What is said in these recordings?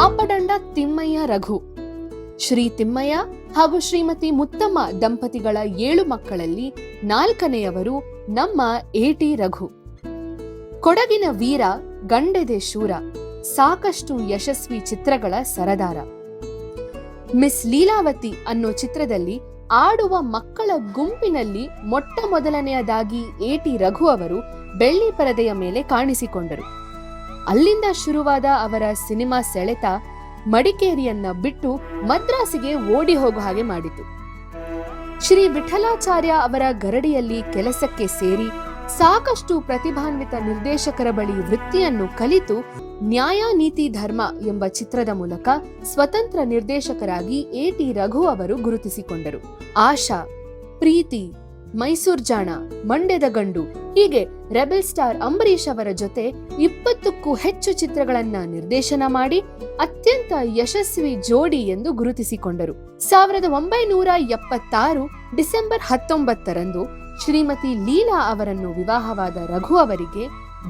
ಆಪಡಂಡ ತಿಮ್ಮಯ್ಯ ರಘು. ಶ್ರೀ ತಿಮ್ಮಯ್ಯ ಹಾಗೂ ಶ್ರೀಮತಿ ಮುತ್ತಮ್ಮ ದಂಪತಿಗಳ 7 ಮಕ್ಕಳಲ್ಲಿ 4ನೆಯವರು ನಮ್ಮ ಎ.ಟಿ. ರಘು. ಕೊಡಗಿನ ವೀರ, ಗಂಡೆದೆ ಶೂರ, ಸಾಕಷ್ಟು ಯಶಸ್ವಿ ಚಿತ್ರಗಳ ಸರದಾರ. ಮಿಸ್ ಲೀಲಾವತಿ ಅನ್ನೋ ಚಿತ್ರದಲ್ಲಿ ಆಡುವ ಮಕ್ಕಳ ಗುಂಪಿನಲ್ಲಿ ಮೊಟ್ಟ ಮೊದಲನೆಯದಾಗಿ ಎ.ಟಿ. ರಘು ಅವರು ಬೆಳ್ಳಿ ಪರದೆಯ ಮೇಲೆ ಕಾಣಿಸಿಕೊಂಡರು. ಅಲ್ಲಿಂದ ಶುರುವಾದ ಅವರ ಸಿನಿಮಾ ಸೆಳೆತ ಮಡಿಕೇರಿಯನ್ನ ಬಿಟ್ಟು ಮದ್ರಾಸಿಗೆ ಓಡಿ ಹೋಗೋ ಹಾಗೆ ಮಾಡಿತು. ಶ್ರೀ ವಿಠಲಾಚಾರ್ಯ ಅವರ ಗರಡಿಯಲ್ಲಿ ಕೆಲಸಕ್ಕೆ ಸೇರಿ ಸಾಕಷ್ಟು ಪ್ರತಿಭಾನ್ವಿತ ನಿರ್ದೇಶಕರ ಬಳಿ ವೃತ್ತಿಯನ್ನು ಕಲಿತು ನ್ಯಾಯ ನೀತಿ ಧರ್ಮ ಎಂಬ ಚಿತ್ರದ ಮೂಲಕ ಸ್ವತಂತ್ರ ನಿರ್ದೇಶಕರಾಗಿ ಎ.ಟಿ. ರಘು ಅವರು ಗುರುತಿಸಿಕೊಂಡರು. ಆಶಾ, ಪ್ರೀತಿ, ಮೈಸೂರ್ ಜಾಣ, ಮಂಡ್ಯದ ಗಂಡು ಹೀಗೆ ರೆಬೆಲ್ ಸ್ಟಾರ್ ಅಂಬರೀಷ್ ಅವರ ಜೊತೆ 20ಕ್ಕೂ ಹೆಚ್ಚು ಚಿತ್ರಗಳನ್ನ ನಿರ್ದೇಶನ ಮಾಡಿ ಅತ್ಯಂತ ಯಶಸ್ವಿ ಜೋಡಿ ಎಂದು ಗುರುತಿಸಿಕೊಂಡರು. 1976 ಡಿಸೆಂಬರ್ 19ರಂದು ಶ್ರೀಮತಿ ಲೀಲಾ ಅವರನ್ನು ವಿವಾಹವಾದ ರಘು ಅವರಿಗೆ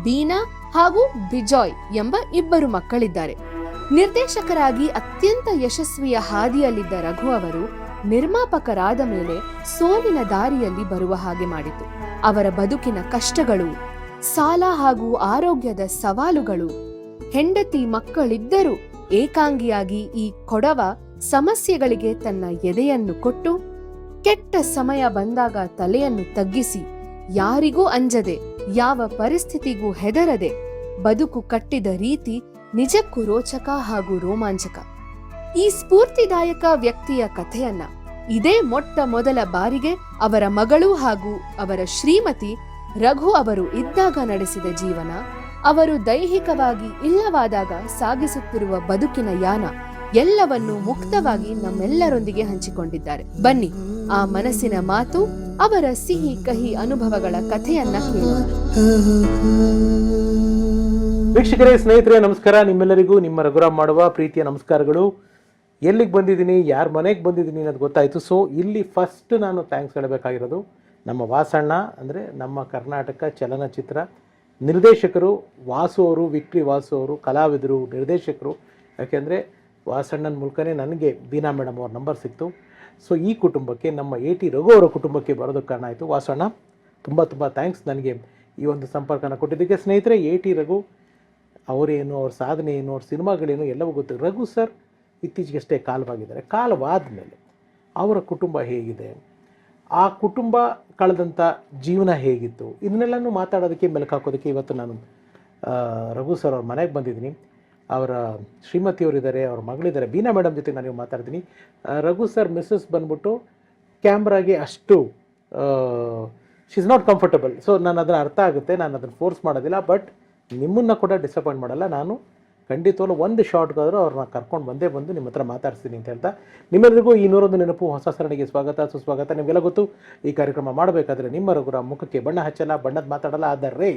ಬೀನಾ ಹಾಗೂ ಬಿಜಾಯ್ ಎಂಬ 2 ಮಕ್ಕಳಿದ್ದಾರೆ. ನಿರ್ದೇಶಕರಾಗಿ ಅತ್ಯಂತ ಯಶಸ್ವಿಯ ಹಾದಿಯಲ್ಲಿದ್ದ ರಘು ಅವರು ನಿರ್ಮಾಪಕರಾದ ಮೇಲೆ ಸೋಲಿನ ದಾರಿಯಲ್ಲಿ ಬರುವ ಹಾಗೆ ಮಾಡಿತು. ಅವರ ಬದುಕಿನ ಕಷ್ಟಗಳು, ಸಾಲ ಹಾಗೂ ಆರೋಗ್ಯದ ಸವಾಲುಗಳು, ಹೆಂಡತಿ ಮಕ್ಕಳಿದ್ದರೂ ಏಕಾಂಗಿಯಾಗಿ ಈ ಕೊಡವ ಸಮಸ್ಯೆಗಳಿಗೆ ತನ್ನ ಎದೆಯನ್ನು ಕೊಟ್ಟು, ಕೆಟ್ಟ ಸಮಯ ಬಂದಾಗ ತಲೆಯನ್ನು ತಗ್ಗಿಸಿ, ಯಾರಿಗೂ ಅಂಜದೆ, ಯಾವ ಪರಿಸ್ಥಿತಿಗೂ ಹೆದರದೆ ಬದುಕು ಕಟ್ಟಿದ ರೀತಿ ನಿಜಕ್ಕೂ ರೋಚಕ ಹಾಗೂ ರೋಮಾಂಚಕ. ಈ ಸ್ಫೂರ್ತಿದಾಯಕ ವ್ಯಕ್ತಿಯ ಕಥೆಯನ್ನ ಇದೇ ಮೊಟ್ಟ ಮೊದಲ ಬಾರಿಗೆ ಅವರ ಮಗಳು ಹಾಗೂ ಅವರ ಶ್ರೀಮತಿ ರಘು ಅವರು ಇದ್ದಾಗ ನಡೆಸಿದ ಜೀವನ, ಅವರು ದೈಹಿಕವಾಗಿ ಇಲ್ಲವಾದಾಗ ಸಾಗಿಸುತ್ತಿರುವ ಬದುಕಿನ ಯಾನ ಎಲ್ಲವನ್ನೂ ಮುಕ್ತವಾಗಿ ನಮ್ಮೆಲ್ಲರೊಂದಿಗೆ ಹಂಚಿಕೊಂಡಿದ್ದಾರೆ. ಬನ್ನಿ ಆ ಮನಸ್ಸಿನ ಮಾತು, ಅವರ ಸಿಹಿ ಕಹಿ ಅನುಭವಗಳ ಕಥೆಯನ್ನ ಕೇಳೋಣ. ವೀಕ್ಷಕರೇ, ಸ್ನೇಹಿತರೆ, ನಮಸ್ಕಾರ. ನಿಮ್ಮೆಲ್ಲರಿಗೂ ನಿಮ್ಮ ರಘುರಾಮ್ ಮಾಡುವ ಪ್ರೀತಿಯ ನಮಸ್ಕಾರಗಳು. ಎಲ್ಲಿಗೆ ಬಂದಿದ್ದೀನಿ, ಯಾರ ಮನೆಗೆ ಬಂದಿದ್ದೀನಿ ಅನ್ನೋದು ಗೊತ್ತಾಯಿತು. ಸೊ ಇಲ್ಲಿ ಫಸ್ಟ್ ನಾನು ಥ್ಯಾಂಕ್ಸ್ ಹೇಳಬೇಕಾಗಿರೋದು ನಮ್ಮ ವಾಸಣ್ಣ, ಅಂದರೆ ನಮ್ಮ ಕರ್ನಾಟಕ ಚಲನಚಿತ್ರ ನಿರ್ದೇಶಕರು ವಾಸು ಅವರು, ವಿಕ್ಟ್ರಿ ವಾಸು ಅವರು, ಕಲಾವಿದರು, ನಿರ್ದೇಶಕರು. ಯಾಕೆಂದರೆ ವಾಸಣ್ಣನ ಮೂಲಕನೇ ನನಗೆ ಬೀನಾ ಮೇಡಮ್ ಅವ್ರ ನಂಬರ್ ಸಿಕ್ತು. ಸೊ ಈ ಕುಟುಂಬಕ್ಕೆ, ನಮ್ಮ ಎ.ಟಿ. ರಘು ಅವರ ಕುಟುಂಬಕ್ಕೆ ಬರೋದಕ್ಕೆ ಕಾರಣ ಆಯಿತು. ವಾಸಣ್ಣ, ತುಂಬ ತುಂಬ ಥ್ಯಾಂಕ್ಸ್ ನನಗೆ ಈ ಒಂದು ಸಂಪರ್ಕನ ಕೊಟ್ಟಿದ್ದಕ್ಕೆ. ಸ್ನೇಹಿತರೆ, ಎ.ಟಿ. ರಘು ಅವರೇನು, ಅವ್ರ ಸಾಧನೆ ಏನು, ಅವ್ರ ಸಿನಿಮಾಗಳೇನು ಎಲ್ಲವೂ ಗೊತ್ತು. ರಘು ಸರ್ ಇತ್ತೀಚೆಗಷ್ಟೇ ಕಾಲವಾಗಿದ್ದಾರೆ. ಕಾಲವಾದ ಮೇಲೆ ಅವರ ಕುಟುಂಬ ಹೇಗಿದೆ, ಆ ಕುಟುಂಬ ಕಳೆದಂಥ ಜೀವನ ಹೇಗಿತ್ತು, ಇದನ್ನೆಲ್ಲನೂ ಮಾತಾಡೋದಕ್ಕೆ, ಮೆಲುಕಾಕೋದಕ್ಕೆ ಇವತ್ತು ನಾನು ರಘು ಸರ್ ಅವ್ರ ಮನೆಗೆ ಬಂದಿದ್ದೀನಿ. ಅವರ ಶ್ರೀಮತಿಯವರಿದ್ದಾರೆ, ಅವ್ರ ಮಗಳಿದ್ದಾರೆ, ಬೀನಾ ಮೇಡಮ್ ಜೊತೆ ನಾನು ಮಾತಾಡ್ತೀನಿ. ರಘು ಸರ್ ಮಿಸ್ಸಸ್ ಬಂದ್ಬಿಟ್ಟು ಕ್ಯಾಮ್ರಾಗೆ ಅಷ್ಟು she is not comfortable. So ನಾನು ಅದನ್ನು ಅರ್ಥ ಆಗುತ್ತೆ, ನಾನು ಅದನ್ನು ಫೋರ್ಸ್ ಮಾಡೋದಿಲ್ಲ. ಬಟ್ ನಿಮ್ಮನ್ನು ಕೂಡ ಡಿಸಪಾಯಿಂಟ್ ಮಾಡಲ್ಲ. ನಾನು ಖಂಡಿತವೂ ಒಂದು ಶಾರ್ಟ್ಗಾದರೂ ಅವ್ರನ್ನ ಕರ್ಕೊಂಡು ಬಂದು ನಿಮ್ಮ ಹತ್ರ ಮಾತಾಡ್ತೀನಿ ಅಂತ ಹೇಳ್ತಾ, ನಿಮ್ಮೆಲ್ಲರಿಗೂ ಈ 101 ನೆನಪು ಹೊಸ ಸರಣಿಗೆ ಸ್ವಾಗತ, ಸುಸ್ವಾಗತ. ನಿಮಗೆಲ್ಲ ಗೊತ್ತು, ಈ ಕಾರ್ಯಕ್ರಮ ಮಾಡಬೇಕಾದ್ರೆ ನಿಮ್ಮ ರಘುರಾಮ್ ಮುಖಕ್ಕೆ ಬಣ್ಣ ಹಚ್ಚಲ್ಲ, ಬಣ್ಣದ ಮಾತಾಡಲ್ಲ. ಆದರೆ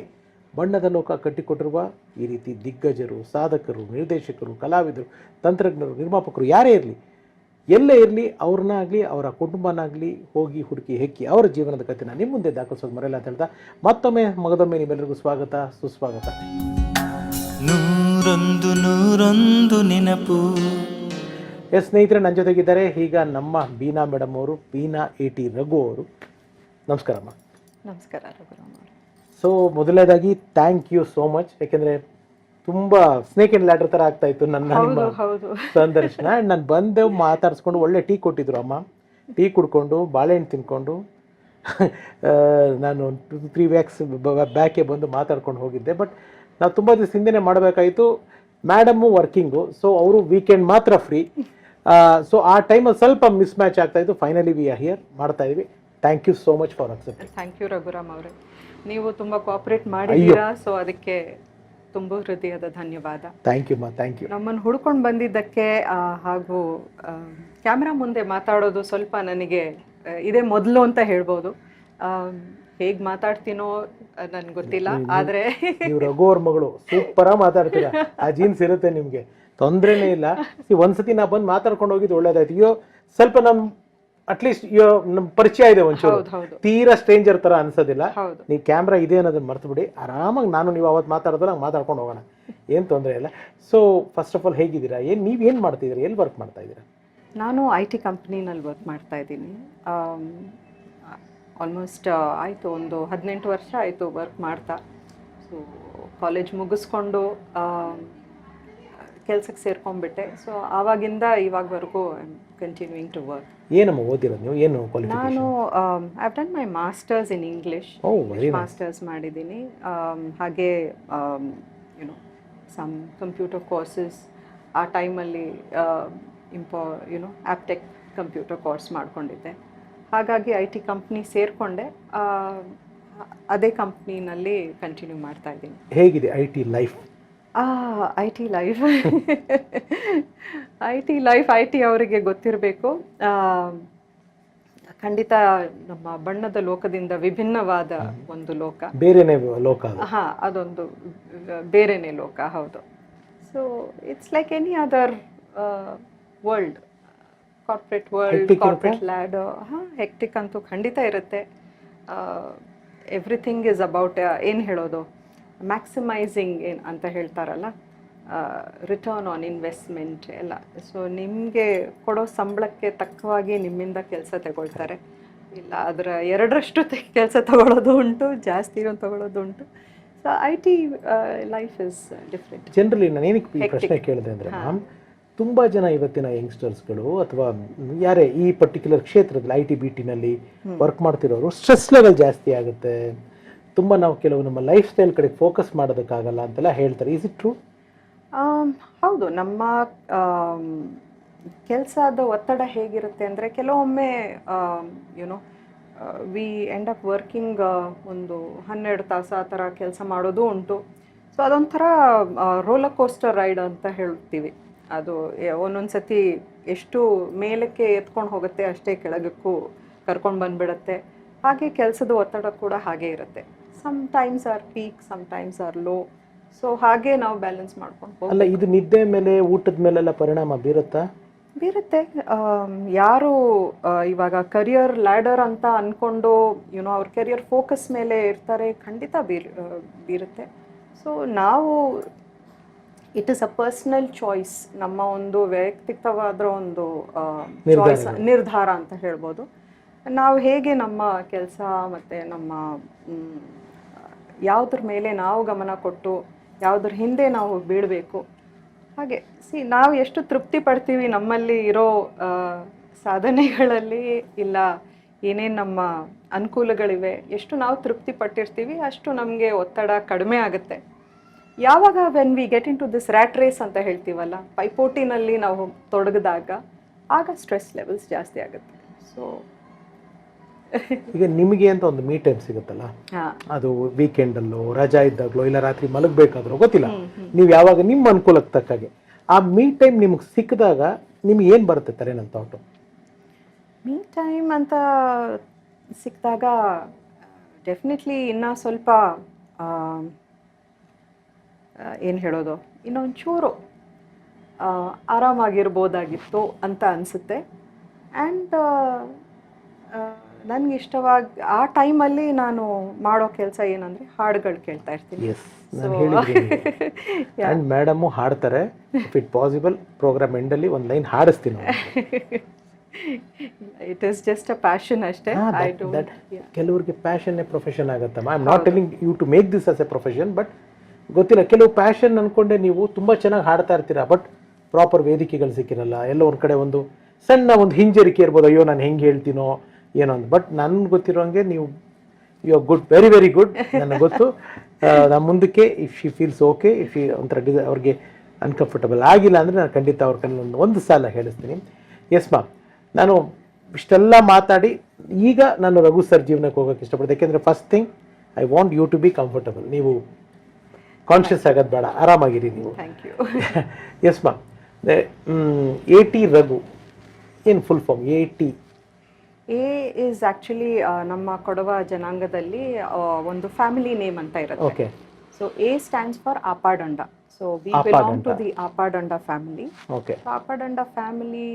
ಬಣ್ಣದ ಲೋಕ ಕಟ್ಟಿಕೊಟ್ಟಿರುವ ಈ ರೀತಿ ದಿಗ್ಗಜರು, ಸಾಧಕರು, ನಿರ್ದೇಶಕರು, ಕಲಾವಿದರು, ತಂತ್ರಜ್ಞರು, ನಿರ್ಮಾಪಕರು ಯಾರೇ ಇರಲಿ, ಎಲ್ಲೇ ಇರಲಿ, ಅವ್ರನ್ನಾಗಲಿ ಅವರ ಕುಟುಂಬನಾಗಲಿ ಹೋಗಿ ಹುಡುಕಿ ಹೆಕ್ಕಿ ಅವರ ಜೀವನದ ಕಥೆನ ನಿಮ್ಮ ಮುಂದೆ ದಾಖಲಿಸೋದು ಮರೆಯಲ್ಲ ಅಂತ ಹೇಳ್ತಾ, ಮತ್ತೊಮ್ಮೆ ಮಗದೊಮ್ಮೆ ನಿಮ್ಮೆಲ್ಲರಿಗೂ ಸ್ವಾಗತ, ಸುಸ್ವಾಗತ. 101 ನೆನಪು. ಎಸ್ ಸ್ನೇಹಿತರೆ, ನನ್ನ ಜೊತೆಗಿದ್ದಾರೆ ಈಗ ನಮ್ಮ ಬೀನಾ ಮೇಡಮ್ ಅವರು, ಬೀನಾ ಎ.ಟಿ. ರಘು ಅವರು. ನಮಸ್ಕಾರಮ್ಮ. ನಮಸ್ಕಾರ ರಘುರಾಮ್. ಸೊ ಮೊದಲನೇದಾಗಿ ಥ್ಯಾಂಕ್ ಯು ಸೋ ಮಚ್. ಯಾಕೆಂದರೆ ತುಂಬ ಸ್ನೇಕ್ ಆ್ಯಂಡ್ ಲ್ಯಾಡರ್ ಥರ ಆಗ್ತಾಯಿತ್ತು ನನ್ನ ಸಂದರ್ಶನ. ನಾನು ಬಂದು ಮಾತಾಡಿಸ್ಕೊಂಡು ಒಳ್ಳೆ ಟೀ ಕೊಟ್ಟಿದ್ರು ಅಮ್ಮ. ಟೀ ಕುಡ್ಕೊಂಡು ಬಾಳೆಹಣ್ಣು ತಿನ್ಕೊಂಡು ನಾನು 2-3 ವೀಕ್ಸ್ ಬ್ಯಾಕೆ ಬಂದು ಮಾತಾಡ್ಕೊಂಡು ಹೋಗಿದ್ದೆ. ಬಟ್ ನಾವು ತುಂಬ ದಿವಸ ಹಿಂದೆನೇ ಮಾಡಬೇಕಾಯಿತು. ಮೇಡಮ್ಮು ವರ್ಕಿಂಗು, ಸೊ ಅವರು ವೀಕೆಂಡ್ ಮಾತ್ರ ಫ್ರೀ. ಸೊ ಆ ಟೈಮಲ್ಲಿ ಸ್ವಲ್ಪ ಮಿಸ್ ಮ್ಯಾಚ್ ಆಗ್ತಾಯಿತ್ತು. ಫೈನಲಿ ವಿ ಆರ್ ಹಿಯರ್, ಮಾಡ್ತಾ ಇದ್ವಿ. Thank you so much for accepting. Thank you Raghuram ಅವರೇ, ನೀವು ತುಂಬ ಕೋಆಪರೇಟ್ ಮಾಡಿದ್ದೀರಾ. ಸೊ ಅದಕ್ಕೆ ತುಂಬ ಹೃದಯದ ಧನ್ಯವಾದ. ಥ್ಯಾಂಕ್ ಯು ಮಾ, ಥ್ಯಾಂಕ್ ಯು. ನಮ್ಮನ್ನು ಹುಡ್ಕೊಂಡು ಬಂದಿದ್ದಕ್ಕೆ ಹಾಗೂ ಕ್ಯಾಮ್ರಾ ಮುಂದೆ ಮಾತಾಡೋದು ಸ್ವಲ್ಪ ನನಗೆ ಇದೇ ಮೊದಲು ಅಂತ ಹೇಳ್ಬೋದು. ಹೇಗೆ ಮಾತಾಡ್ತೀನೋ ನನ್ಗೆ ಗೊತ್ತಿಲ್ಲ. ಆದರೆ ನೀವು ರಘು ಅವ್ರ ಮಗಳು ಸೂಪರಾಗಿ ಮಾತಾಡ್ತೀರಾ. ಆ ಜೀನ್ಸ್ ಇರುತ್ತೆ ನಿಮಗೆ, ತೊಂದರೆನೇ ಇಲ್ಲ. ಒಂದ್ಸತಿ ನಾ ಬಂದು ಮಾತಾಡ್ಕೊಂಡು ಹೋಗಿದ್ದು ಒಳ್ಳೇದಾಯ್ತು. ಅಯ್ಯೋ ಸ್ವಲ್ಪ ನಾನು ಅಟ್ಲೀಸ್ಟ್ ನಮ್ ಪರಿಚಯ ಇದೆ ಒಂಚೂರು, ಹೌದು ತೀರಾ ಸ್ಟ್ರೇಂಜರ್ ತರ ಅನ್ಸೋದಿಲ್ಲ. ಹೌದು. ನೀವು ಕ್ಯಾಮ್ರಾ ಇದೆ ಅನ್ನೋದನ್ನ ಮರ್ತು ಬಿಡಿ, ಆರಾಮಾಗಿ ನಾನು ನೀವು ಅವತ್ತು ಮಾತಾಡಿದ್ರೆ ಹಂಗೆ ಮಾತಾಡ್ಕೊಂಡು ಹೋಗೋಣ, ಏನು ತೊಂದರೆ ಇಲ್ಲ. ಸೊ ಫಸ್ಟ್ ಆಫ್ ಆಲ್ ಹೇಗಿದ್ದೀರಾ, ನೀವೇನು ಮಾಡ್ತಿದ್ದೀರಾ, ಎಲ್ಲಿ ವರ್ಕ್ ಮಾಡ್ತಾ ಇದ್ದೀರಾ? ನಾನು IT ಕಂಪ್ನಿನಲ್ಲಿ ವರ್ಕ್ ಮಾಡ್ತಾ ಇದ್ದೀನಿ. ಆಲ್ಮೋಸ್ಟ್ ಆಯಿತು, ಒಂದು 18 ವರ್ಷ ಆಯಿತು ವರ್ಕ್ ಮಾಡ್ತಾ. ಸೊ ಕಾಲೇಜ್ ಮುಗಿಸ್ಕೊಂಡು ಕೆಲಸಕ್ಕೆ ಸೇರ್ಕೊಂಡ್ಬಿಟ್ಟೆ. ಸೊ ಆವಾಗಿಂದ ಇವಾಗವರೆಗೂ ಕಂಟಿನ್ಯೂಯಿಂಗ್ ಟು ವರ್ಕ್. ಏನಮ್ಮ ಓದಿರೋದು ನೀವು, ಏನು ಕ್ವಾಲಿಫಿಕೇಶನ್? ನಾನು I done my masters in English, masters ಮಾಡಿದ್ದೀನಿ. ಹಾಗೆ ಯುನೋ ಸಮ್ ಕಂಪ್ಯೂಟರ್ ಕೋರ್ಸಸ್ ಆ ಟೈಮಲ್ಲಿ ಆ್ಯಪ್ಟೆಕ್ ಕಂಪ್ಯೂಟರ್ ಕೋರ್ಸ್ ಮಾಡ್ಕೊಂಡಿದ್ದೆ. ಹಾಗಾಗಿ IT ಕಂಪ್ನಿ ಸೇರಿಕೊಂಡೆ, ಅದೇ ಕಂಪ್ನಿನಲ್ಲಿ ಕಂಟಿನ್ಯೂ ಮಾಡ್ತಾ ಇದ್ದೀನಿ. ಹೇಗಿದೆ IT life? IT life IT ಅವರಿಗೆ ಗೊತ್ತಿರಬೇಕು. ಖಂಡಿತ ನಮ್ಮ ಬಣ್ಣದ ಲೋಕದಿಂದ ವಿಭಿನ್ನವಾದ ಒಂದು ಲೋಕ, ಬೇರೆನೇ ಲೋಕ. ಅದೊಂದು ಬೇರೆನೇ ಲೋಕ, ಹೌದು. So it's like any other world, corporate world, corporate ladder. Hectic ಅಂತೂ ಖಂಡಿತ ಇರುತ್ತೆ. ಎವ್ರಿಥಿಂಗ್ ಇಸ್ ಅಬೌಟ್ ಏನು ಹೇಳೋದು, ಮ್ಯಾಕ್ಸಿಮೈಸಿಂಗ್ ಅಂತ ಹೇಳ್ತಾರಲ್ಲ, ರಿಟರ್ನ್ ಆನ್ ಇನ್ವೆಸ್ಟ್ಮೆಂಟ್ ಎಲ್ಲ. ಸೊ ನಿಮಗೆ ಕೊಡೋ ಸಂಬಳಕ್ಕೆ ತಕ್ಕವಾಗಿ ನಿಮ್ಮಿಂದ ಕೆಲಸ ತಗೊಳ್ತಾರೆ, ಇಲ್ಲ ಅದರ 2ರಷ್ಟು ಕೆಲಸ ತಗೊಳ್ಳೋದು ಉಂಟು, ಜಾಸ್ತಿ ತಗೊಳ್ಳೋದು ಉಂಟು. So IT life is different. Generally ನಾನು ಏನಕ್ಕೆ ಈ ಪ್ರಶ್ನೆ ಕೇಳಿದೆ ಅಂದರೆ, ತುಂಬ ಜನ ಇವತ್ತಿನ ಯಂಗ್ಸ್ಟರ್ಸ್ಗಳು ಅಥವಾ ಯಾರೇ ಈ ಪರ್ಟಿಕ್ಯುಲರ್ ಕ್ಷೇತ್ರದಲ್ಲಿ IT BTನಲ್ಲಿ ವರ್ಕ್ ಮಾಡ್ತಿರೋರು ಸ್ಟ್ರೆಸ್ ಲೆವೆಲ್ ಜಾಸ್ತಿ ಆಗುತ್ತೆ, ತುಂಬ ನಾವು ಕೆಲವು ನಮ್ಮ ಲೈಫ್ ಸ್ಟೈಲ್ ಕಡೆ ಫೋಕಸ್ ಮಾಡೋದಕ್ಕಾಗಲ್ಲ ಅಂತೆಲ್ಲ ಹೇಳ್ತಾರೆ. Is it true? ಹೌದು. ನಮ್ಮ ಕೆಲಸದ ಒತ್ತಡ ಹೇಗಿರುತ್ತೆ ಅಂದರೆ, ಕೆಲವೊಮ್ಮೆ ವಿ ಎಂಡ್ ಅಪ್ ವರ್ಕಿಂಗ್ ಒಂದು 12 ತಾಸು ಆ ಥರ ಕೆಲಸ ಮಾಡೋದು ಉಂಟು. ಸೊ ಅದೊಂಥರ ರೋಲರ್ ಕೋಸ್ಟರ್ ರೈಡ್ ಅಂತ ಹೇಳ್ತೀವಿ. ಅದು ಒಂದೊಂದು ಸತಿ ಎಷ್ಟು ಮೇಲಕ್ಕೆ ಎತ್ಕೊಂಡು ಹೋಗುತ್ತೆ ಅಷ್ಟೇ ಕೆಳಗಕ್ಕೂ ಕರ್ಕೊಂಡು ಬಂದುಬಿಡುತ್ತೆ. ಹಾಗೆ ಕೆಲಸದ ಒತ್ತಡ ಕೂಡ ಹಾಗೆ ಇರುತ್ತೆ. Sometimes are peak, sometimes are low. So ಹಾಗೆ ನಾವು ಬ್ಯಾಲೆನ್ಸ್ ಮಾಡ್ಕೊಂಡು ಹೋಗ್ಬೇಕು. ಅಲ್ಲ, ಇದು ನಿದ್ದೆ ಮೇಲೆ ಊಟದ ಮೇಲೆಲ್ಲ ಪರಿಣಾಮ ಬೀರುತ್ತಾ? ಬೀರುತ್ತೆ. ಯಾರು ಇವಾಗ ಕರಿಯರ್ ಲ್ಯಾಡರ್ ಅಂತ ಅಂದ್ಕೊಂಡು ಅವ್ರ ಕೆರಿಯರ್ ಫೋಕಸ್ ಮೇಲೆ ಇರ್ತಾರೆ, ಖಂಡಿತ ಬೀರುತ್ತೆ. ಸೊ ನಾವು it is a personal choice, ನಮ್ಮ ಒಂದು ವೈಯಕ್ತಿಕವಾದ ಒಂದು ಚಾಯ್ಸ್, ನಿರ್ಧಾರ ಅಂತ ಹೇಳ್ಬೋದು. ನಾವು ಹೇಗೆ ನಮ್ಮ ಕೆಲಸ ಮತ್ತು ನಮ್ಮ ಯಾವುದ್ರ ಮೇಲೆ ನಾವು ಗಮನ ಕೊಟ್ಟು ಯಾವುದ್ರ ಹಿಂದೆ ನಾವು ಬೀಳಬೇಕು, ಹಾಗೆ ನಾವು ಎಷ್ಟು ತೃಪ್ತಿ ಪಡ್ತೀವಿ ನಮ್ಮಲ್ಲಿ ಇರೋ ಸಾಧನೆಗಳಲ್ಲಿ, ಇಲ್ಲ ಏನೇನು ನಮ್ಮ ಅನುಕೂಲಗಳಿವೆ, ಎಷ್ಟು ನಾವು ತೃಪ್ತಿ ಪಟ್ಟಿರ್ತೀವಿ ಅಷ್ಟು ನಮಗೆ ಒತ್ತಡ ಕಡಿಮೆ ಆಗುತ್ತೆ. ಯಾವಾಗ when we get into this rat race ಅಂತ ಹೇಳ್ತೀವಲ್ಲ, ಪೈಪೋಟಿನಲ್ಲಿ ನಾವು ತೊಡಗಿದಾಗ ಆಗ ಸ್ಟ್ರೆಸ್ ಲೆವೆಲ್ಸ್ ಜಾಸ್ತಿ ಆಗುತ್ತೆ. ಸೊ ಈಗ ನಿಮಗೆ ಅಂತ ಒಂದು ಮೀ ಟೈಮ್ ಸಿಗುತ್ತಲ್ಲ, ಅದು ವೀಕೆಂಡಲ್ಲೋ ರಜಾ ಇದ್ದಾಗಲೋ ಇಲ್ಲ ರಾತ್ರಿ ಮಲಗಬೇಕಾದ್ರೂ ಗೊತ್ತಿಲ್ಲ, ನೀವು ಯಾವಾಗ ನಿಮ್ಮ ಅನುಕೂಲಕ್ಕೆ ತಕ್ಕಾಗೆ ಆ ಮೀ ಟೈಮ್ ನಿಮಗೆ ಸಿಕ್ಕಿದಾಗ ನಿಮ್ಗೆ ಏನು ಬರುತ್ತೆ ತಲೆನಲ್ಲಿ ಥಾಟು? ಮೀ ಟೈಮ್ ಅಂತ ಸಿಕ್ಕಿದಾಗ ಡೆಫಿನೆಟ್ಲಿ ಇನ್ನೂ ಸ್ವಲ್ಪ ಏನು ಹೇಳೋದು, ಇನ್ನೊಂಚೂರು ಆರಾಮಾಗಿರ್ಬೋದಾಗಿತ್ತು ಅಂತ ಅನಿಸುತ್ತೆ. ಆ್ಯಂಡ್ ನನಗೆ ಇಷ್ಟವಾಗಿ ಆ ಟೈಮಲ್ಲಿ ನಾನು ಮಾಡೋ ಕೆಲಸ ಏನಂದರೆ ಹಾಡುಗಳು ಕೇಳ್ತಾ ಇರ್ತೀನಿ. ಆ್ಯಂಡ್ ಮೇಡಮು ಹಾಡ್ತಾರೆ. ಇಫ್ ಇಟ್ ಪಾಸಿಬಲ್ ಪ್ರೋಗ್ರಾಮ್ ಎಂಡಲ್ಲಿ ಒಂದು ಲೈನ್ ಹಾಡಿಸ್ತೀನಿ. It is just a passion ಅಷ್ಟೇ. ಕೆಲವ್ರಿಗೆ ಪ್ಯಾಷನ್ನೇ ಪ್ರೊಫೆಷನ್ ಆಗುತ್ತಮ್ಮ. I am not telling you to make this as a profession, but ಗೊತ್ತಿಲ್ಲ, ಕೆಲವು ಪ್ಯಾಷನ್ ಅಂದ್ಕೊಂಡೆ ನೀವು ತುಂಬ ಚೆನ್ನಾಗಿ ಹಾಡ್ತಾ ಇರ್ತೀರಾ, ಬಟ್ ಪ್ರಾಪರ್ ವೇದಿಕೆಗಳು ಸಿಕ್ಕಿರಲ್ಲ. ಎಲ್ಲೋ ಒಂದು ಕಡೆ ಒಂದು ಸಣ್ಣ ಒಂದು ಹಿಂಜರಿಕೆ ಇರ್ಬೋದು, ಅಯ್ಯೋ ನಾನು ಹೆಂಗೆ ಹೇಳ್ತೀನೋ ಏನೋ ಅಂತ. ಬಟ್ ನನ್ಗೆ ಗೊತ್ತಿರೋಂಗೆ ನೀವು you are good, very very good. ನನಗೆ ಗೊತ್ತು. ನಮ್ಮ ಮುಂದಕ್ಕೆ if she feels okay, if ಒಂಥರ ಅವ್ರಿಗೆ ಅನ್ಕಂಫರ್ಟಬಲ್ ಆಗಿಲ್ಲ ಅಂದರೆ ನಾನು ಖಂಡಿತ ಅವ್ರ ಕೈಲಿ ಒಂದು ಸಾಲ ಹೇಳಿಸ್ತೀನಿ. ಎಸ್ ಮ್ಯಾಮ್, ನಾನು ಇಷ್ಟೆಲ್ಲ ಮಾತಾಡಿ ಈಗ ನಾನು ರಘು ಸರ್ ಜೀವನಕ್ಕೆ ಹೋಗೋಕ್ಕೆ ಇಷ್ಟಪಡ್ತೀನಿ. ಯಾಕೆಂದರೆ first thing I want you to be comfortable. ನೀವು ಕಾನ್ಷಿಯಸ್ ಆಗೋದು ಬೇಡ, ಆರಾಮಾಗಿರಿ ನೀವು. Thank you. Yes ma'am, AT Raghu ಏನು full form? AT is actually ನಮ್ಮ ಕೊಡವ ಜನಾಂಗದಲ್ಲಿ ಒಂದು ಫ್ಯಾಮಿಲಿ ನೇಮ್ ಅಂತ ಇರುತ್ತೆ. Okay. So A stands for Apadanda. So we belong to the Apadanda family. Okay. Apadanda family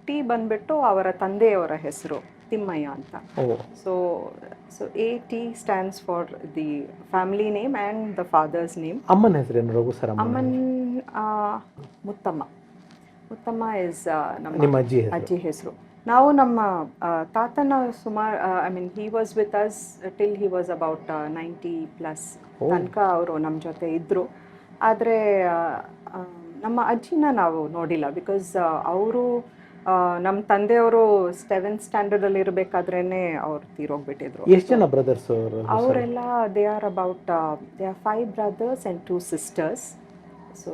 T ಬಂದ್ಬಿಟ್ಟು ಅವರ ತಂದೆಯವರ ಹೆಸರು ತಿಮ್ಮಯ್ಯ ಅಂತ. So so AT stands for the family name and the father's name. ಅಮ್ಮನ ಹೆಸರೇನು ರಘು ಸರ್? ಅಮ್ಮನ್ ಮುತ್ತಮ್ಮ. ಮುತ್ತಮ್ಮ ಇಸ್ ನಿಮ್ಮ ಅಜ್ಜಿ ಹೆಸರು. ನಾವು ನಮ್ಮ ತಾತನ ಸುಮಾರು he was with us till he was about 90+ ತನಕ ಅವರು ನಮ್ಮ ಜೊತೆ ಇದ್ದರು. ಆದರೆ ನಮ್ಮ ಅಜ್ಜಿನ ನಾವು ನೋಡಿಲ್ಲ, ಬಿಕಾಸ್ ಅವರು ನಮ್ಮ ತಂದೆಯವರು 7th ಸ್ಟ್ಯಾಂಡರ್ಡಲ್ಲಿ ಇರಬೇಕಾದ್ರೇ ಅವ್ರು ತೀರೋಗ್ಬಿಟ್ಟಿದ್ರು. ಎಷ್ಟು ಜನ ಬ್ರದರ್ಸ್ ಅವರೆಲ್ಲ they are 5 brothers and 2 sisters. So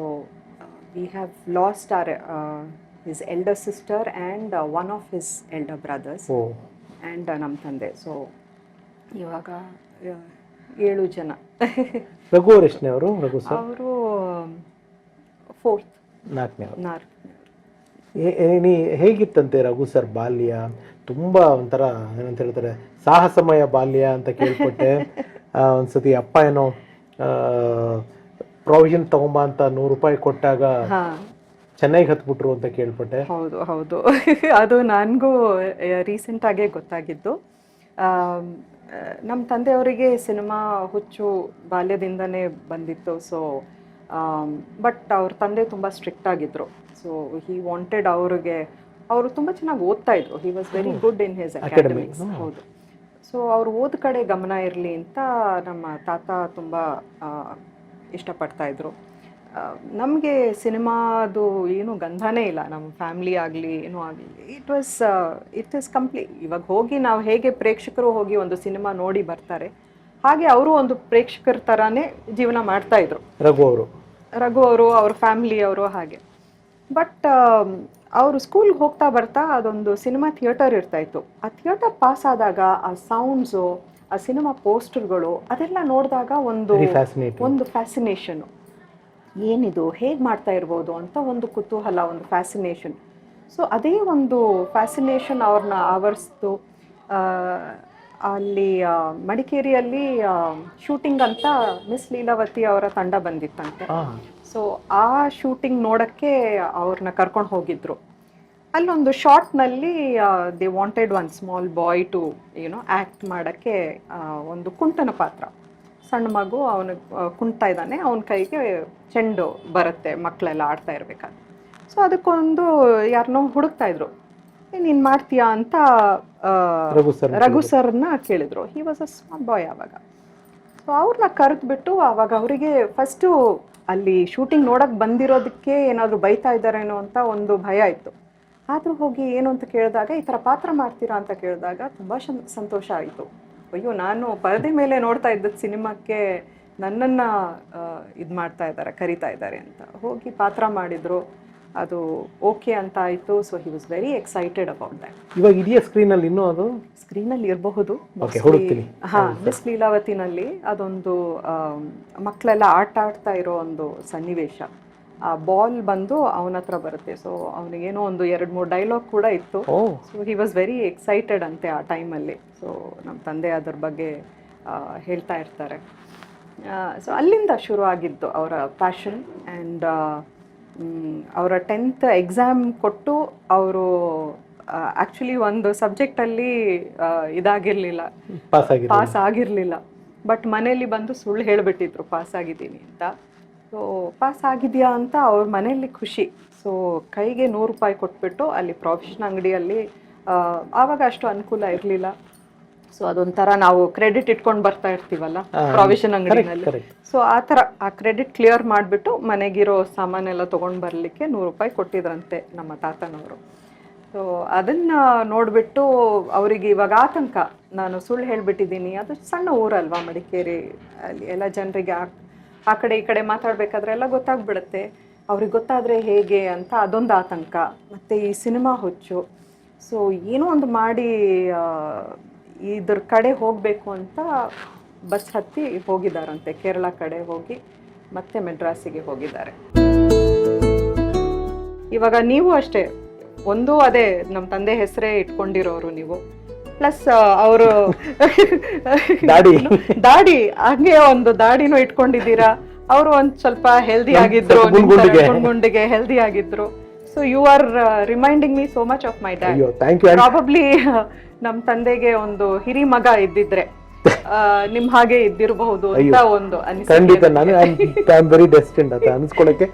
we have lost his elder sister and one of his elder brothers and ನಮ್ಮ ತಂದೆ. ಸೊ ಇವಾಗ 7 ಜನ. ರಘು ಅವರು ಎಷ್ಟನೇ ಅವರು? ರಘು ಸರ್ ಅವರು 4th, 4ನೇ. ನಾಲ್ಕನೇ. ಹೇಗಿತ್ತಂತೆ ರಘು ಸರ್ ಬಾಲ್ಯ? ತುಂಬ ಒಂಥರ ಏನಂತ ಹೇಳ್ತಾರೆ ಸಾಹಸಮಯ ಬಾಲ್ಯ ಅಂತ ಕೇಳ್ಪಟ್ಟೆ. ಒಂದ್ಸತಿ ಅಪ್ಪ ಏನೋ ಪ್ರಾವಿಷನ್ ತಗೊಂಬ ಅಂತ 100 ರೂಪಾಯಿ ಕೊಟ್ಟಾಗ ಚೆನ್ನಾಗಿ ಹತ್ಬಿಟ್ರು ಅಂತ ಕೇಳ್ಪಟ್ಟೆ. ಹೌದು ಹೌದು ಅದು ನನಗೂ ರೀಸೆಂಟಾಗೇ ಗೊತ್ತಾಗಿದ್ದು. ನಮ್ಮ ತಂದೆಯವರಿಗೆ ಸಿನಿಮಾ ಹುಚ್ಚು ಬಾಲ್ಯದಿಂದನೇ ಬಂದಿತ್ತು. ಸೊ ಬಟ್ ಅವ್ರ ತಂದೆ ತುಂಬ ಸ್ಟ್ರಿಕ್ಟ್ ಆಗಿದ್ರು. ಸೊ ಹಿ ವಾಂಟೆಡ್ ಅವರು ತುಂಬ ಚೆನ್ನಾಗಿ ಓದ್ತಾ ಇದ್ರು. He was very good in his academics. ಹೌದು. ಸೊ ಅವ್ರು ಓದ್ ಕಡೆ ಗಮನ ಇರಲಿ ಅಂತ ನಮ್ಮ ತಾತ ತುಂಬ ಇಷ್ಟಪಡ್ತಾ ಇದ್ರು. ನಮಗೆ ಸಿನಿಮಾದು ಏನು ಗಂಧನೇ ಇಲ್ಲ, ನಮ್ಮ ಫ್ಯಾಮ್ಲಿ ಆಗಲಿ ಏನೂ ಆಗಲಿ. It is complete. ಇವಾಗ ಹೋಗಿ ನಾವು ಹೇಗೆ ಪ್ರೇಕ್ಷಕರು ಹೋಗಿ ಒಂದು ಸಿನಿಮಾ ನೋಡಿ ಬರ್ತಾರೆ, ಹಾಗೆ ಅವರು ಒಂದು ಪ್ರೇಕ್ಷಕರ ಥರನೇ ಜೀವನ ಮಾಡ್ತಾಯಿದ್ರು ರಘು ಅವರು, ಅವ್ರ ಫ್ಯಾಮಿಲಿಯವರು ಹಾಗೆ. ಬಟ್ ಅವರು ಸ್ಕೂಲ್ಗೆ ಹೋಗ್ತಾ ಬರ್ತಾ ಅದೊಂದು ಸಿನಿಮಾ ಥಿಯೇಟರ್ ಇರ್ತಾಯಿತ್ತು. ಆ ಥಿಯೇಟರ್ ಪಾಸ್ ಆದಾಗ ಆ ಸೌಂಡ್ಸು, ಆ ಸಿನಿಮಾ ಪೋಸ್ಟರ್ಗಳು ಅದೆಲ್ಲ ನೋಡಿದಾಗ ಒಂದು ಫ್ಯಾಸಿನೇಷನು, ಏನಿದು ಹೇಗೆ ಮಾಡ್ತಾ ಇರ್ಬೋದು ಅಂತ ಒಂದು ಕುತೂಹಲ, ಒಂದು ಫ್ಯಾಸಿನೇಷನ್. ಸೊ ಅದೇ ಒಂದು ಫ್ಯಾಸಿನೇಷನ್ ಅವ್ರನ್ನ ಆವರಿಸ್ತು. ಅಲ್ಲಿ ಮಡಿಕೇರಿಯಲ್ಲಿ ಶೂಟಿಂಗ್ ಅಂತ ಮಿಸ್ ಲೀಲಾವತಿ ಅವರ ತಂಡ ಬಂದಿತ್ತಂತೆ. ಸೊ ಆ ಶೂಟಿಂಗ್ ನೋಡೋಕ್ಕೆ ಅವ್ರನ್ನ ಕರ್ಕೊಂಡು ಹೋಗಿದ್ರು. ಅಲ್ಲೊಂದು ಶಾರ್ಟ್ನಲ್ಲಿ they wanted one small boy to act ಮಾಡೋಕ್ಕೆ. ಒಂದು ಕುಂಟನ ಪಾತ್ರ, ಸಣ್ಣ ಮಗು, ಅವನು ಕುಂಟ್ತಾ ಇದ್ದಾನೆ, ಅವನ ಕೈಗೆ ಚೆಂಡು ಬರುತ್ತೆ, ಮಕ್ಕಳೆಲ್ಲ ಆಡ್ತಾ ಇರಬೇಕಾದ್ರೆ. ಸೊ ಅದಕ್ಕೊಂದು ಯಾರನ್ನೋ ಹುಡುಕ್ತಾ ಇದ್ರು, ನೀನು ಮಾಡ್ತೀಯಾ ಅಂತ ರಘು ಸರ್ನ ಕೇಳಿದ್ರು. ಹಿ ವಾಸ್ ಅ ಸ್ಮಾಲ್ ಬಾಯ್ ಆವಾಗ. ಸೊ ಅವ್ರನ್ನ ಕರೆದ್ಬಿಟ್ಟು ಆವಾಗ ಅವರಿಗೆ ಫಸ್ಟು ಅಲ್ಲಿ ಶೂಟಿಂಗ್ ನೋಡೋಕ್ಕೆ ಬಂದಿರೋದಕ್ಕೆ ಏನಾದರೂ ಬೈತಾ ಇದ್ದಾರೇನೋ ಅಂತ ಒಂದು ಭಯ ಇತ್ತು. ಆದರೂ ಹೋಗಿ ಏನು ಅಂತ ಕೇಳಿದಾಗ, ಈ ಥರ ಪಾತ್ರ ಮಾಡ್ತೀರಾ ಅಂತ ಕೇಳಿದಾಗ ತುಂಬ ಸಂತೋಷ ಆಯಿತು. ಅಯ್ಯೋ, ನಾನು ಪರದೆ ಮೇಲೆ ನೋಡ್ತಾ ಇದ್ದದ್ದು ಸಿನಿಮಾಕ್ಕೆ ನನ್ನನ್ನು ಇದು ಮಾಡ್ತಾ ಇದ್ದಾರೆ, ಕರಿತಾ ಇದ್ದಾರೆ ಅಂತ ಹೋಗಿ ಪಾತ್ರ ಮಾಡಿದರು. ಅದು ಓಕೆ ಅಂತ ಆಯಿತು. So he was very excited about that. ಇವಾಗ ಇದೆಯಾ ಸ್ಕ್ರೀನಲ್ಲಿ? ಇನ್ನೂ ಅದು ಸ್ಕ್ರೀನಲ್ಲಿ ಇರಬಹುದು. ಹಾಂ, ಮಿಸ್ ಲೀಲಾವತಿನಲ್ಲಿ ಅದೊಂದು ಮಕ್ಕಳೆಲ್ಲ ಆಟ ಆಡ್ತಾ ಇರೋ ಒಂದು ಸನ್ನಿವೇಶ. ಆ ಬಾಲ್ ಬಂದು ಅವನ ಹತ್ರ ಬರುತ್ತೆ. ಸೊ ಅವನಿಗೇನೋ ಒಂದು 2-3 ಡೈಲಾಗ್ ಕೂಡ ಇತ್ತು. So he was very excited ಅಂತೆ ಆ ಟೈಮಲ್ಲಿ. ಸೊ ನಮ್ಮ ತಂದೆ ಅದ್ರ ಬಗ್ಗೆ ಹೇಳ್ತಾ ಇರ್ತಾರೆ. ಸೊ ಅಲ್ಲಿಂದ ಶುರು ಆಗಿದ್ದು ಅವರ ಪ್ಯಾಷನ್. ಆ್ಯಂಡ್ ಅವರ 10th ಎಕ್ಸಾಮ್ ಕೊಟ್ಟು ಅವರು ಆ್ಯಕ್ಚುಲಿ ಒಂದು ಸಬ್ಜೆಕ್ಟಲ್ಲಿ ಇದಾಗಿರಲಿಲ್ಲ, ಪಾಸ್ ಆಗಿರಲಿಲ್ಲ. ಬಟ್ ಮನೇಲಿ ಬಂದು ಸುಳ್ಳು ಹೇಳಿಬಿಟ್ಟಿದ್ರು ಪಾಸ್ ಆಗಿದ್ದೀನಿ ಅಂತ. ಸೊ ಪಾಸ್ ಆಗಿದೆಯಾ ಅಂತ ಅವ್ರ ಮನೆಯಲ್ಲಿ ಖುಷಿ. ಸೊ ಕೈಗೆ 100 ರೂಪಾಯಿ ಕೊಟ್ಬಿಟ್ಟು ಅಲ್ಲಿ ಪ್ರಾವಿಷನ್ ಅಂಗಡಿಯಲ್ಲಿ, ಆವಾಗ ಅಷ್ಟು ಅನುಕೂಲ ಇರಲಿಲ್ಲ. ಸೊ ಅದೊಂಥರ ನಾವು ಕ್ರೆಡಿಟ್ ಇಟ್ಕೊಂಡು ಬರ್ತಾ ಇರ್ತೀವಲ್ಲ ಪ್ರಾವಿಷನ್ ಅಂಗಡಿನಲ್ಲಿ. ಸೊ ಆ ಥರ ಆ ಕ್ರೆಡಿಟ್ ಕ್ಲಿಯರ್ ಮಾಡಿಬಿಟ್ಟು ಮನೆಗಿರೋ ಸಾಮಾನೆಲ್ಲ ತೊಗೊಂಡು ಬರಲಿಕ್ಕೆ 100 ರೂಪಾಯಿ ಕೊಟ್ಟಿದ್ರಂತೆ ನಮ್ಮ ತಾತನವರು. ಸೊ ಅದನ್ನು ನೋಡಿಬಿಟ್ಟು ಅವರಿಗೆ ಇವಾಗ ಆತಂಕ, ನಾನು ಸುಳ್ಳು ಹೇಳಿಬಿಟ್ಟಿದ್ದೀನಿ. ಅದು ಸಣ್ಣ ಊರಲ್ವಾ ಮಡಿಕೇರಿ, ಅಲ್ಲಿ ಎಲ್ಲ ಜನರಿಗೆ ಆ ಕಡೆ ಈ ಕಡೆ ಮಾತಾಡಬೇಕಾದ್ರೆ ಎಲ್ಲ ಗೊತ್ತಾಗ್ಬಿಡುತ್ತೆ. ಅವ್ರಿಗೆ ಗೊತ್ತಾದರೆ ಹೇಗೆ ಅಂತ ಅದೊಂದು ಆತಂಕ. ಮತ್ತು ಈ ಸಿನಿಮಾ ಹುಚ್ಚು. ಸೊ ಏನೋ ಒಂದು ಮಾಡಿ ಇದ್ರ ಕಡೆ ಹೋಗಬೇಕು ಅಂತ ಬಸ್ ಹತ್ತಿ ಹೋಗಿದ್ದಾರಂತೆ. ಕೇರಳ ಕಡೆ ಹೋಗಿ ಮತ್ತೆ ಮೆಡ್ರಾಸಿಗೆ ಹೋಗಿದ್ದಾರೆ. ಇವಾಗ ನೀವು ಅಷ್ಟೇ, ಒಂದು ಅದೇ ನಮ್ಮ ತಂದೆ ಹೆಸರೇ ಇಟ್ಕೊಂಡಿರೋರು ನೀವು, ಪ್ಲಸ್ ಅವರು ದಾಡಿ ಹಂಗೆ ಒಂದು ದಾಡಿನೂ ಇಟ್ಕೊಂಡಿದ್ದೀರಾ. ಅವರು ಒಂದ್ ಸ್ವಲ್ಪ ಹೆಲ್ದಿ ನಮ್ ಆಗಿದ್ರು, ಸ್ವಲ್ಪ ಗುಂಡ್ಗುಂಡಿಗೆ. ಗುಂಡಿಗೆ ಹೆಲ್ದಿ ಆಗಿದ್ರು. So you are reminding me so much of my dad. ಅಯ್ಯೋ ಥ್ಯಾಂಕ್ ಯು. ಪ್ರಾಬಬ್ಲಿ ನಮ್ ತಂದೆಗೆ ಒಂದು ಹಿರಿ ಮಗ ಇದ್ದಿದ್ರೆ ನಿಮ್ ಹಾಗೆ ಇದ್ದಿರಬಹುದು ಅಂತ ಒಂದು ಖಂಡಿತ ನಾನು ಐ ಆಮ್ ವೆರಿ ಡೆಸ್ಟಿನ್ಡ್ ಅಂತ ಅನ್ಸ್ಕೊಳಕ್ಕೆ